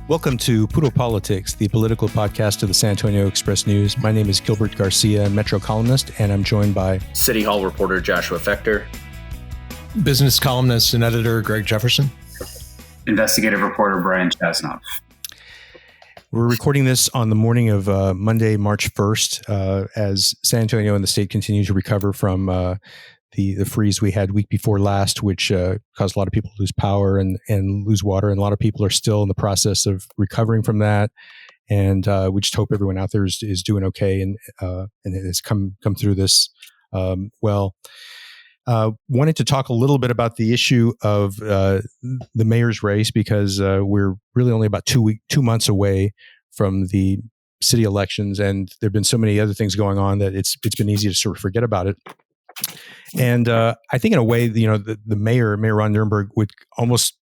Welcome to Puro Politics, the political podcast of the San Antonio Express News. My name is Gilbert Garcia, Metro columnist, and I'm joined by City Hall reporter Joshua Fechter, business columnist and editor Greg Jefferson, investigative reporter Brian Chasnoff. We're recording this on the morning of Monday, March 1st, as San Antonio and the state continue to recover from the freeze we had week before last, which caused a lot of people to lose power and lose water. And a lot of people are still in the process of recovering from that. And we just hope everyone out there is doing okay and has come through this well. Wanted to talk a little bit about the issue of the mayor's race, because we're really only about 2 months away from the city elections, and there have been so many other things going on that it's been easy to sort of forget about it. And I think in a way, the Mayor Ron Nirenberg would almost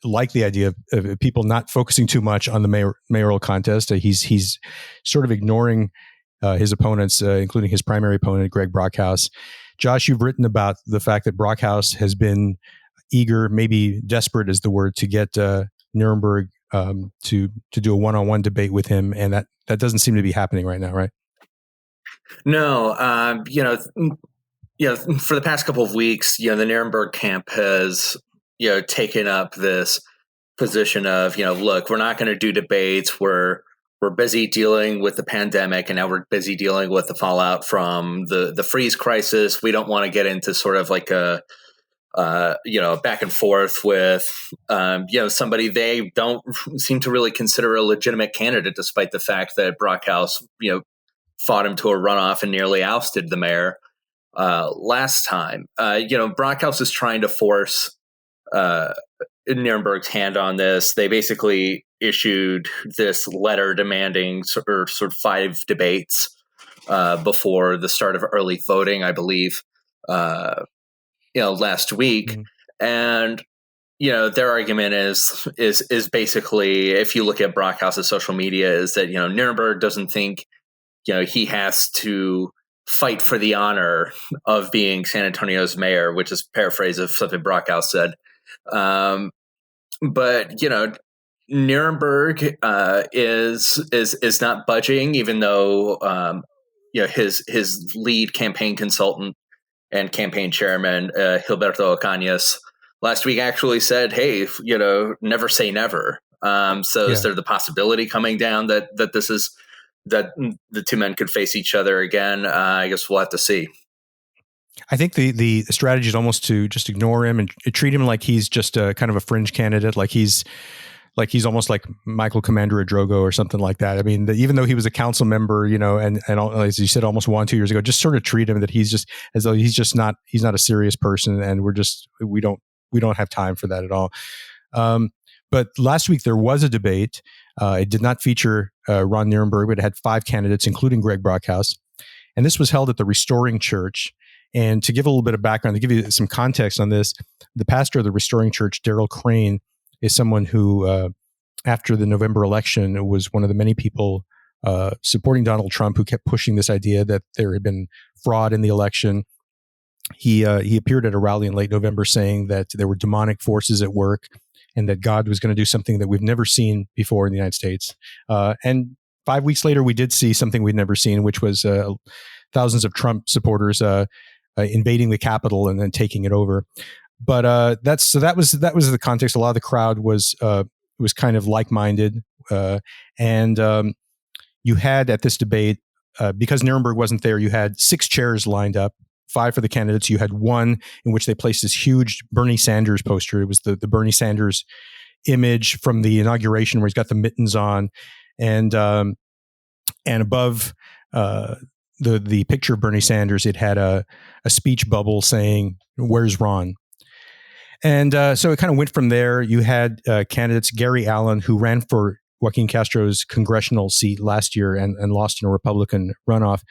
like the idea of people not focusing too much on the mayoral contest. He's sort of ignoring his opponents, including his primary opponent, Greg Brockhouse. Josh, you've written about the fact that Brockhouse has been eager, maybe desperate is the word, to get Nirenberg to do a one-on-one debate with him, and that doesn't seem to be happening right now, right? No, for the past couple of weeks, the Nirenberg camp has, taken up this position of, look, we're not going to do debates. We're busy dealing with the pandemic, and now we're busy dealing with the fallout from the freeze crisis. We don't want to get into sort of like a back and forth with, somebody they don't seem to really consider a legitimate candidate, despite the fact that Brockhouse, fought him to a runoff and nearly ousted the mayor last time. Brockhouse is trying to force Nirenberg's hand on this. They basically issued this letter demanding sort of 5 debates before the start of early voting, I believe, last week. Mm-hmm. And their argument is basically, if you look at Brockhouse's social media, is that Nirenberg doesn't think he has to fight for the honor of being San Antonio's mayor, which is a paraphrase of something Brockhouse said. But Nirenberg is not budging, even though his lead campaign consultant and campaign chairman Gilberto Ocañas last week actually said, "Hey, never say never." Is there the possibility coming down that this is that the two men could face each other again? I guess we'll have to see. I think the strategy is almost to just ignore him and treat him like he's just a kind of a fringe candidate, like he's almost like Michael Commander Drogo or something like that. I mean, even though he was a council member, and as you said, almost 2 years ago, just sort of treat him that he's just as though he's not a serious person, and we don't have time for that at all. But last week there was a debate. It did not feature Ron Nirenberg, but it had 5 candidates, including Greg Brockhouse. And this was held at the Restoring Church. And to give a little bit of background, to give you some context on this, the pastor of the Restoring Church, Daryl Crane, is someone who, after the November election, was one of the many people supporting Donald Trump who kept pushing this idea that there had been fraud in the election. He appeared at a rally in late November saying that there were demonic forces at work, and that God was going to do something that we've never seen before in the United States. And 5 weeks later, we did see something we'd never seen, which was thousands of Trump supporters invading the Capitol and then taking it over. But that was the context. A lot of the crowd was kind of like-minded, and you had at this debate, because Nirenberg wasn't there, you had 6 chairs lined up. 5 for the candidates. You had one in which they placed this huge Bernie Sanders poster. It was the Bernie Sanders image from the inauguration where he's got the mittens on, and above the picture of Bernie Sanders, it had a speech bubble saying, "Where's Ron?" And so it kind of went from there. You had candidates, Gary Allen, who ran for Joaquin Castro's congressional seat last year and lost in a Republican runoff.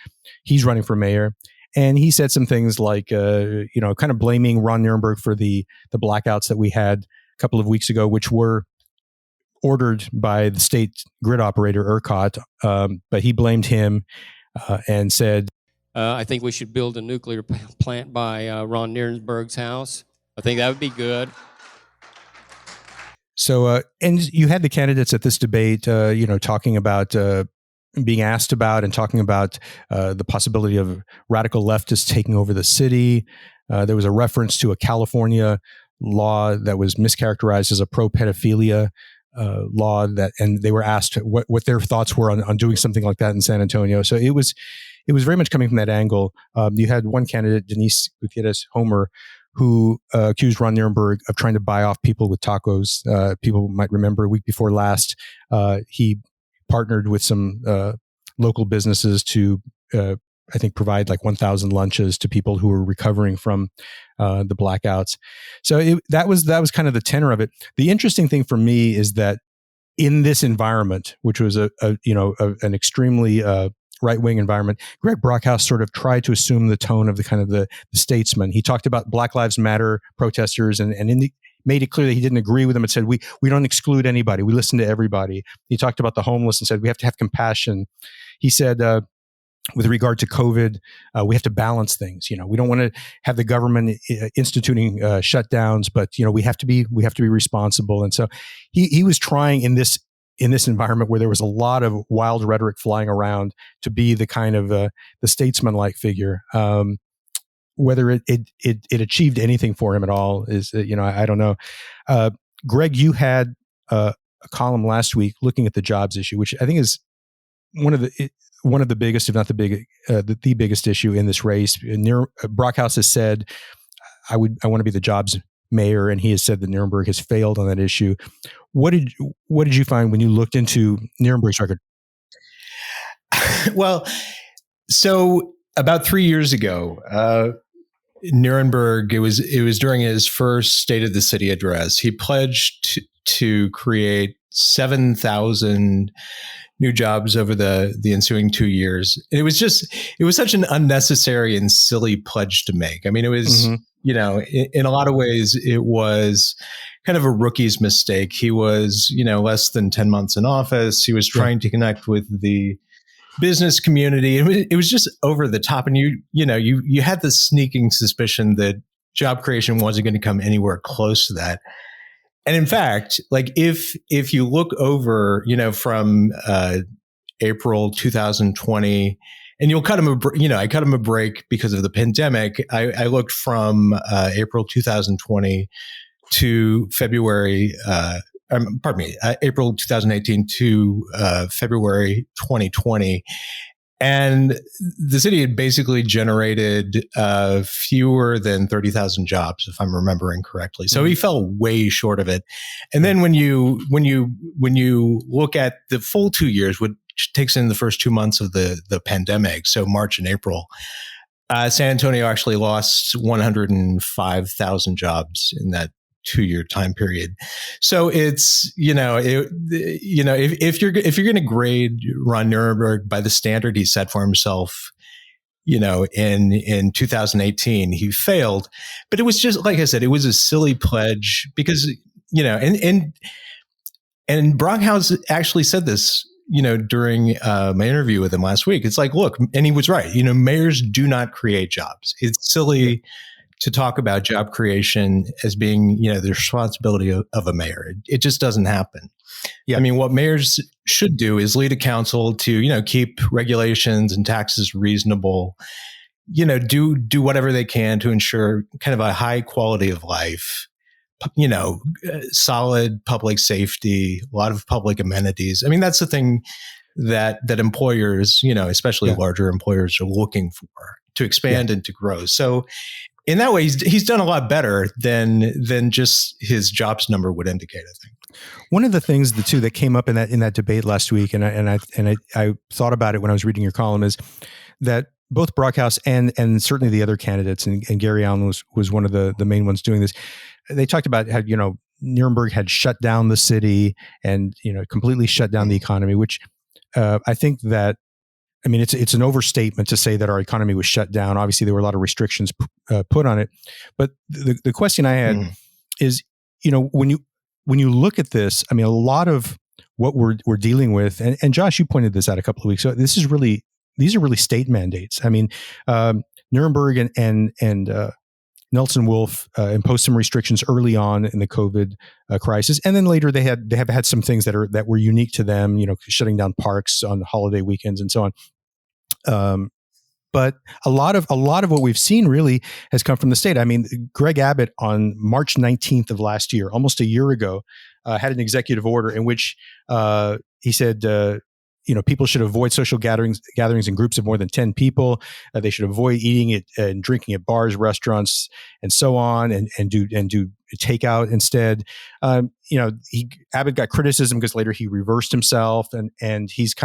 He's running for mayor. And he said some things like, kind of blaming Ron Nirenberg for the blackouts that we had a couple of weeks ago, which were ordered by the state grid operator, ERCOT. But he blamed him and said, I think we should build a nuclear plant by Ron Nirenberg's house. I think that would be good. So, and you had the candidates at this debate, talking about being asked about and talking about the possibility of radical leftists taking over the city. There was a reference to a California law that was mischaracterized as a pro-pedophilia law, and they were asked what their thoughts were on doing something like that in San Antonio. So it was very much coming from that angle. You had one candidate, Denise Gutierrez Homer, who accused Ron Nirenberg of trying to buy off people with tacos. People might remember a week before last, he partnered with some local businesses to, I think, provide like 1,000 lunches to people who were recovering from the blackouts. So that was kind of the tenor of it. The interesting thing for me is that in this environment, which was an extremely right-wing environment, Greg Brockhouse sort of tried to assume the tone of the kind of the statesman. He talked about Black Lives Matter protesters and made it clear that he didn't agree with them and said, we don't exclude anybody. We listen to everybody. He talked about the homeless and said, we have to have compassion. He said, with regard to COVID, we have to balance things. We don't want to have the government instituting shutdowns, but we have to be responsible. And so he was trying in this environment where there was a lot of wild rhetoric flying around to be the kind of the statesman-like figure. Whether it achieved anything for him at all is, I don't know. Greg, you had a column last week looking at the jobs issue, which I think is one of the biggest, if not the biggest issue in this race. Brockhouse has said, I want to be the jobs mayor, and he has said that Nirenberg has failed on that issue. What did you find when you looked into Nirenberg's record? Well, so about 3 years ago, Nirenberg, it was during his first State of the City address, he pledged to create 7,000 new jobs over the ensuing 2 years. And it was such an unnecessary and silly pledge to make. I mean, it was, in a lot of ways, it was kind of a rookie's mistake. He was, less than 10 months in office. He was trying to connect with the business community. It was just over the top. And you had the sneaking suspicion that job creation wasn't going to come anywhere close to that. And in fact, like if you look over, from April 2020, and you'll cut him I cut him a break because of the pandemic. I looked from April 2020 to February, April 2018 to February 2020. And the city had basically generated fewer than 30,000 jobs, if I'm remembering correctly. So he fell way short of it. And then when you look at the full 2 years, which takes in the first 2 months of the pandemic, so March and April, San Antonio actually lost 105,000 jobs in that 2-year time period. So it's, if you're going to grade Ron Nirenberg by the standard he set for himself, in 2018, he failed. But it was just, like I said, it was a silly pledge because, and Brockhouse actually said this, during my interview with him last week. It's like, look, and he was right. Mayors do not create jobs. It's silly to talk about job creation as being, the responsibility of a mayor. It just doesn't happen. Yeah. I mean, what mayors should do is lead a council to, keep regulations and taxes reasonable, do whatever they can to ensure kind of a high quality of life, solid public safety, a lot of public amenities. I mean, that's the thing that employers, especially larger employers, are looking for to expand and to grow. So in that way, he's done a lot better than just his jobs number would indicate, I think. One of the things, the two that came up in that debate last week, and I thought about it when I was reading your column, is that both Brockhouse and certainly the other candidates, and Gary Allen was one of the main ones doing this. They talked about how Nirenberg had shut down the city and completely shut down the economy, which I think that. I mean, it's an overstatement to say that our economy was shut down. Obviously, there were a lot of restrictions put on it. But the question I had is, when you look at this, I mean, a lot of what we're dealing with, and Josh, you pointed this out a couple of weeks ago. These are really state mandates. I mean, Nirenberg and Nelson Wolff imposed some restrictions early on in the COVID crisis, and then later they have had some things that were unique to them. Shutting down parks on holiday weekends and so on. But a lot of what we've seen really has come from the state. I mean, Greg Abbott on March 19th of last year, almost a year ago, had an executive order in which he said, people should avoid social gatherings in groups of more than 10 people. They should avoid eating and drinking at bars, restaurants, and so on, and do takeout instead. Abbott got criticism because later he reversed himself, and he's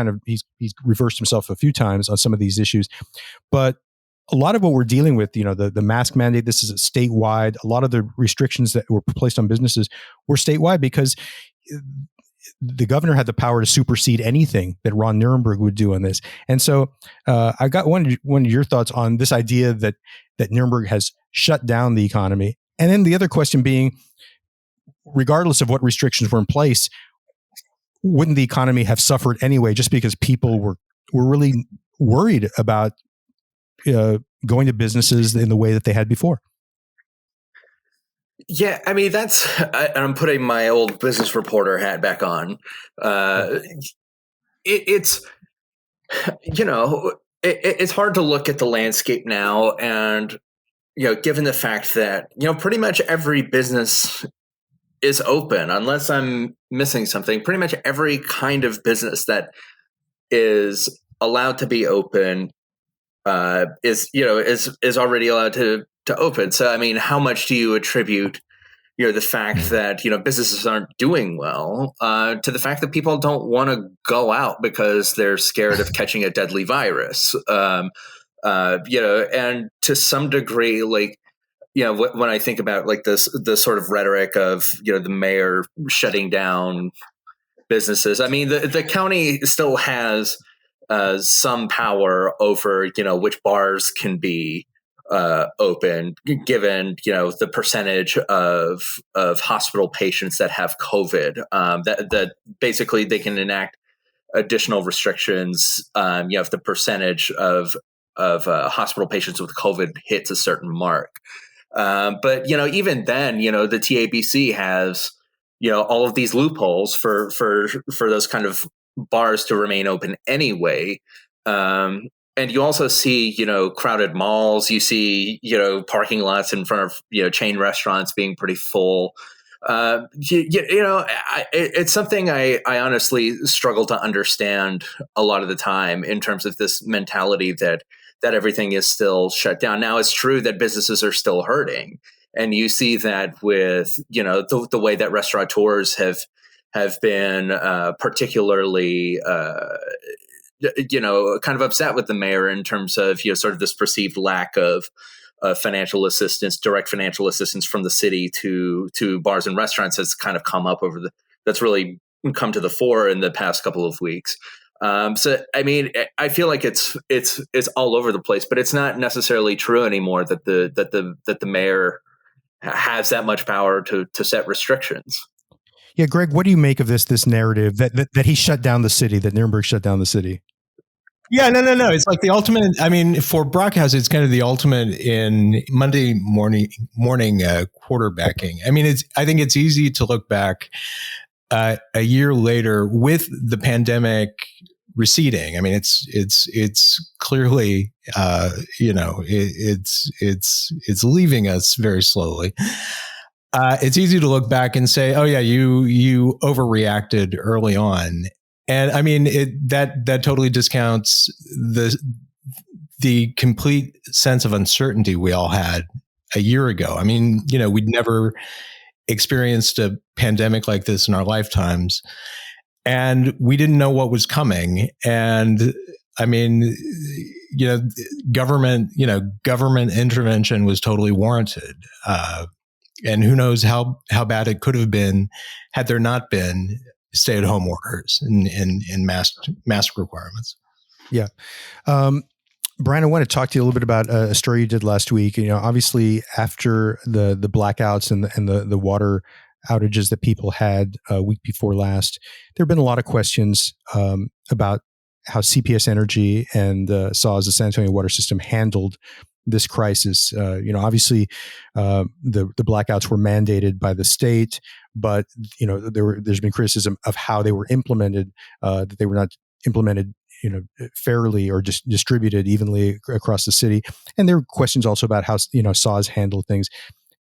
reversed himself a few times on some of these issues. But a lot of what we're dealing with, the mask mandate, this is statewide. A lot of the restrictions that were placed on businesses were statewide because the governor had the power to supersede anything that Ron Nirenberg would do on this. And so I got one of your thoughts on this idea that Nirenberg has shut down the economy. And then the other question being, regardless of what restrictions were in place, wouldn't the economy have suffered anyway just because people were really worried about going to businesses in the way that they had before? Yeah, I mean, I'm putting my old business reporter hat back on. It's hard to look at the landscape now, and given the fact that pretty much every business is open, unless I'm missing something. Pretty much every kind of business that is allowed to be open is already allowed to open. So, I mean, how much do you attribute, the fact that, businesses aren't doing well to the fact that people don't want to go out because they're scared of catching a deadly virus? And to some degree, like, when I think about like this sort of rhetoric of, the mayor shutting down businesses, I mean, the county still has some power over, which bars can be open, given the percentage of hospital patients that have COVID. That basically they can enact additional restrictions. If the percentage of hospital patients with COVID hits a certain mark. But even then, the TABC has all of these loopholes for those kind of bars to remain open anyway. And you also see, crowded malls. You see, parking lots in front of, chain restaurants being pretty full. It's something I honestly struggle to understand a lot of the time in terms of this mentality that everything is still shut down. Now, it's true that businesses are still hurting. And you see that with, the way that restaurateurs have been particularly kind of upset with the mayor in terms of, sort of this perceived lack of financial assistance, direct financial assistance from the city to bars and restaurants has kind of come up that's really come to the fore in the past couple of weeks. So, I mean, I feel like it's all over the place, but it's not necessarily true anymore that the mayor has that much power to set restrictions. Yeah, Greg, what do you make of this narrative that he shut down the city, that Nirenberg shut down the city? Yeah, no. It's like the ultimate. I mean, for Brockhouse, it's kind of the ultimate in Monday morning quarterbacking. I mean, I think it's easy to look back a year later with the pandemic receding. I mean, it's clearly, it's leaving us very slowly. It's easy to look back and say, "Oh yeah, you overreacted early on." And I mean, that totally discounts the complete sense of uncertainty we all had a year ago. I mean, we'd never experienced a pandemic like this in our lifetimes, and we didn't know what was coming. And I mean, government intervention was totally warranted. And who knows how bad it could have been had there not been stay-at-home orders and mask requirements. Yeah. Brian, I want to talk to you a little bit about a story you did last week. Obviously after the blackouts and the water outages that people had a week before last, there have been a lot of questions about how CPS Energy and SAWS, the San Antonio Water System, handled this crisis. Obviously, the blackouts were mandated by the state, but there's been criticism of how they were implemented, that they were not implemented fairly or just distributed evenly across the city. And there were questions also about how SAWS handled things.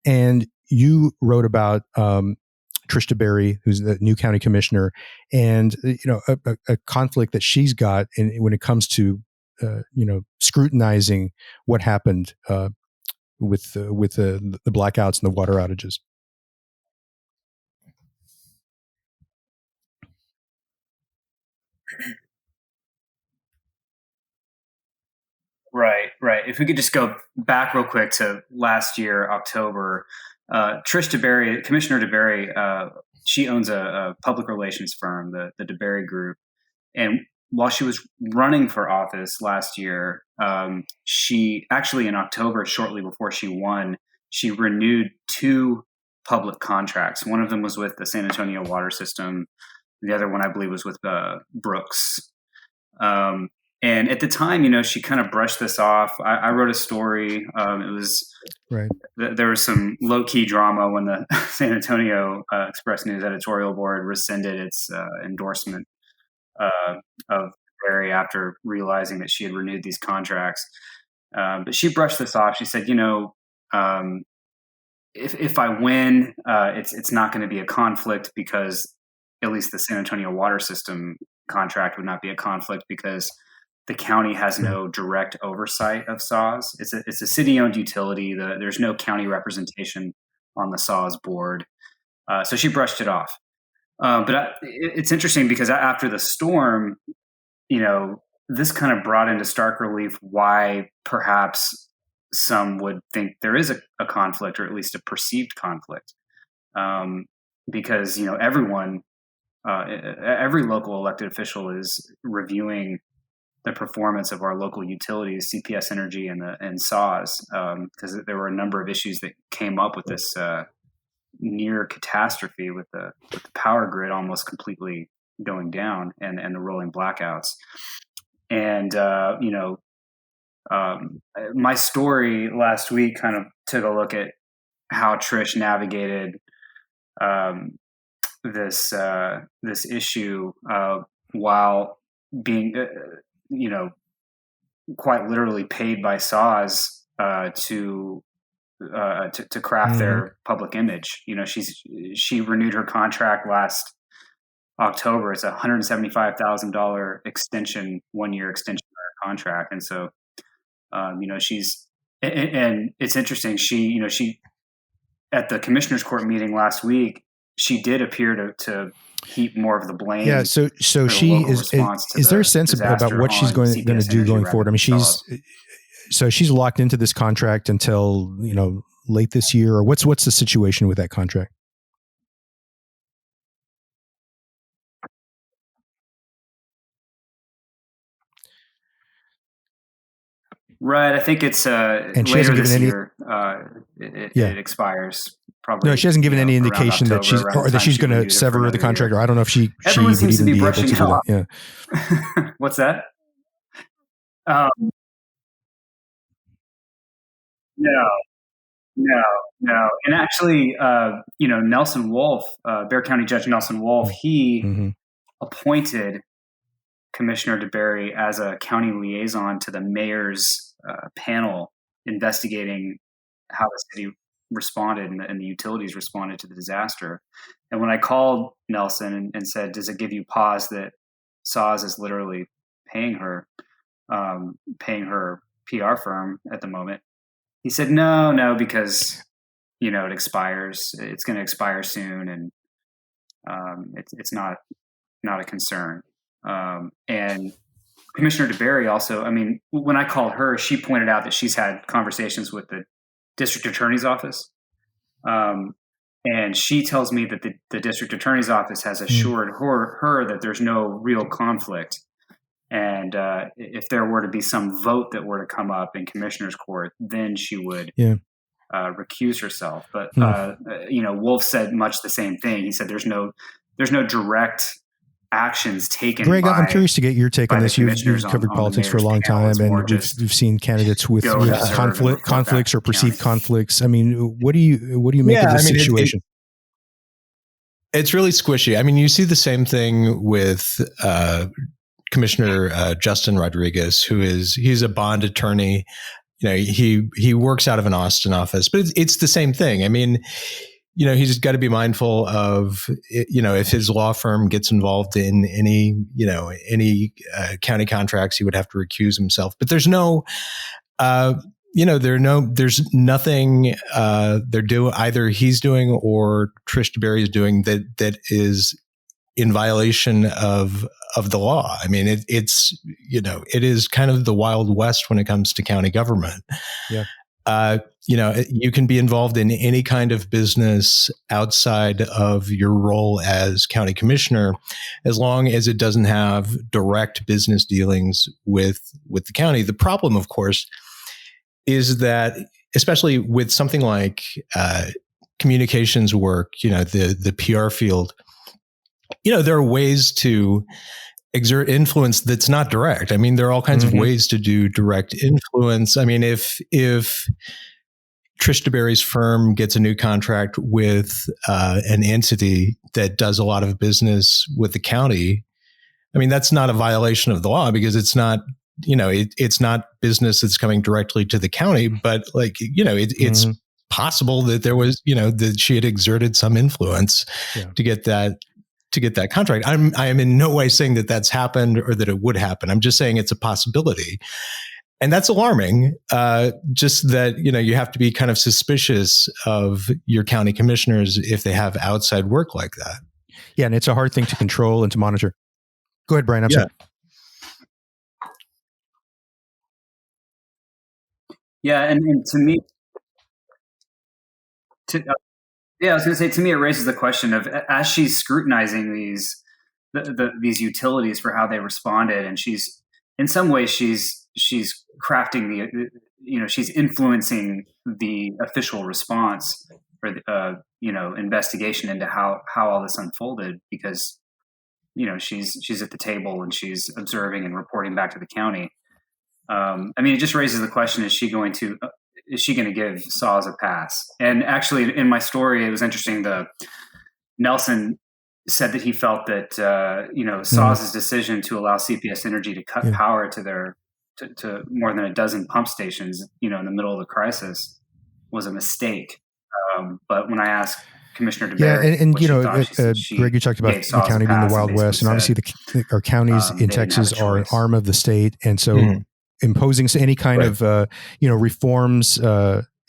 And you wrote about Trish DeBerry, who's the new county commissioner, and a conflict that she's got when it comes to scrutinizing what happened with the blackouts and the water outages. Right. If we could just go back real quick to last year, October, Commissioner DeBerry, she owns a public relations firm, the DeBerry Group. And while she was running for office last year, she actually in October, shortly before she won, she renewed 2 public contracts. One of them was with the San Antonio water system. The other one, I believe, was with Brooks. And at the time, she kind of brushed this off. I wrote a story. It was right. There was some low key drama when the San Antonio Express News editorial board rescinded its endorsement of Barry after realizing that she had renewed these contracts. But she brushed this off. She said, if I win, it's not going to be a conflict because at least the San Antonio water system contract would not be a conflict because the county has no direct oversight of SAWS. It's a city-owned utility. There's no county representation on the SAWS board. So she brushed it off. But it's interesting because after the storm, this kind of brought into stark relief why perhaps some would think there is a conflict, or at least a perceived conflict. Because, everyone, every local elected official is reviewing the performance of our local utilities, CPS Energy and SAWS, because there were a number of issues that came up with this near catastrophe with the power grid almost completely going down and the rolling blackouts. And, my story last week kind of took a look at how Trish navigated this issue while being, quite literally paid by SAWS to craft their public image. She renewed her contract last October. It's $175,000 extension, 1-year extension of her contract. And so, she's, and it's interesting. She at the commissioner's court meeting last week, she did appear to heap more of the blame. Yeah. So she is there a sense about what she's going to do going forward? I mean, she's locked into this contract until, late this year, or what's the situation with that contract? Right. I think it's and she later hasn't given this any, year. It expires. Probably. No, she hasn't given any indication that she's going to sever the contract, or I don't know if she Everyone would seems even to be be able to brushing do it off. that. Yeah. What's that? No. And actually, Nelson Wolf, Bexar County Judge Nelson Wolf, he appointed Commissioner DeBerry as a county liaison to the mayor's panel investigating how the city responded and the utilities responded to the disaster. And when I called Nelson and said, does it give you pause that SAWS is literally paying her PR firm at the moment? He said, no, because, it expires. It's going to expire soon. And it's not a concern. And Commissioner DeBerry also, I mean, when I called her, she pointed out that she's had conversations with the district attorney's office. And she tells me that the district attorney's office has assured her that there's no real conflict. And if there were to be some vote that were to come up in commissioner's court, then she would recuse herself. But, Wolf said much the same thing. He said there's no direct actions taken. Greg, I'm curious to get your take on this. You've covered on politics for a long time, and we've seen candidates with conflicts or perceived conflicts. I mean, what do you make of this situation? It's really squishy. I mean, you see the same thing with Commissioner Justin Rodriguez, he's a bond attorney. He works out of an Austin office, but it's the same thing. I mean, he's got to be mindful of, if his law firm gets involved in any county contracts, he would have to recuse himself. But there's no, there's nothing they're doing, either he's doing or Trish DeBerry is doing that is in violation of the law. I mean, it is kind of the Wild West when it comes to county government. Yeah. You can be involved in any kind of business outside of your role as county commissioner, as long as it doesn't have direct business dealings with the county. The problem, of course, is that, especially with something like communications work, the PR field, there are ways to exert influence that's not direct. I mean, there are all kinds of ways to do direct influence. I mean, if Trish DeBerry's firm gets a new contract with an entity that does a lot of business with the county, I mean, that's not a violation of the law, because it's not, it's not business that's coming directly to the county, but it's possible that there was, that she had exerted some influence to get that contract. I am in no way saying that that's happened or that it would happen. I'm just saying it's a possibility. And that's alarming. Just that, you have to be kind of suspicious of your county commissioners if they have outside work like that. Yeah. And it's a hard thing to control and to monitor. Go ahead, Brian. I'm sorry. Yeah. And to me, I was going to say, to me, it raises the question of, as she's scrutinizing these utilities for how they responded, and she's, in some ways, she's crafting she's influencing the official response or investigation into how all this unfolded, because she's at the table and she's observing and reporting back to the county. I mean, it just raises the question: is she going to give Saws a pass? And actually, in my story, it was interesting. Nelson said that he felt that Saws' decision to allow CPS Energy to cut power to more than a dozen pump stations, in the middle of the crisis, was a mistake. But when I asked Commissioner DeBerry, Greg, you talked about the county being the Wild West, and obviously our counties in Texas are an arm of the state, and so imposing any kind of reforms,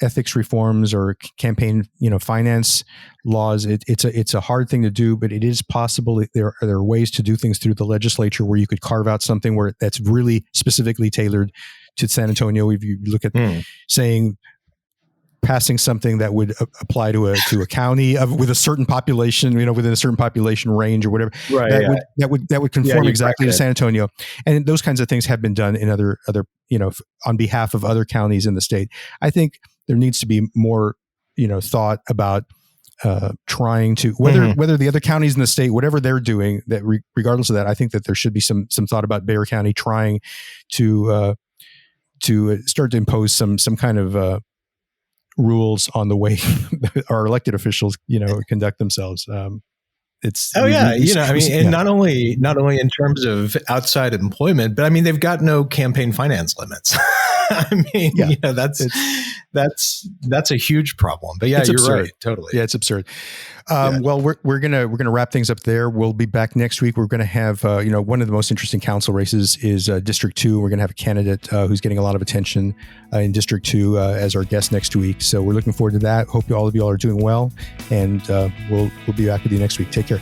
ethics reforms, or campaign finance laws, it's a hard thing to do, but it is possible. There are ways to do things through the legislature where you could carve out something where that's really specifically tailored to San Antonio. If you look at saying passing something that would apply to a county with a certain population, within a certain population range or whatever, that would conform exactly to San Antonio. And those kinds of things have been done in other, on behalf of other counties in the state. I think there needs to be more, thought about trying to, whether the other counties in the state, whatever they're doing, that regardless of that, I think that there should be some thought about Bexar County trying to start to impose some kind of rules on the way our elected officials, conduct themselves. And not only in terms of outside employment, but I mean, they've got no campaign finance limits. I mean, that's a huge problem. But you're absurd. Right, totally. Yeah, it's absurd. Well, we're gonna wrap things up there. We'll be back next week. We're gonna have one of the most interesting council races is District 2. We're gonna have a candidate who's getting a lot of attention in District 2 as our guest next week. So we're looking forward to that. Hope all of you all are doing well, and we'll be back with you next week. Take care.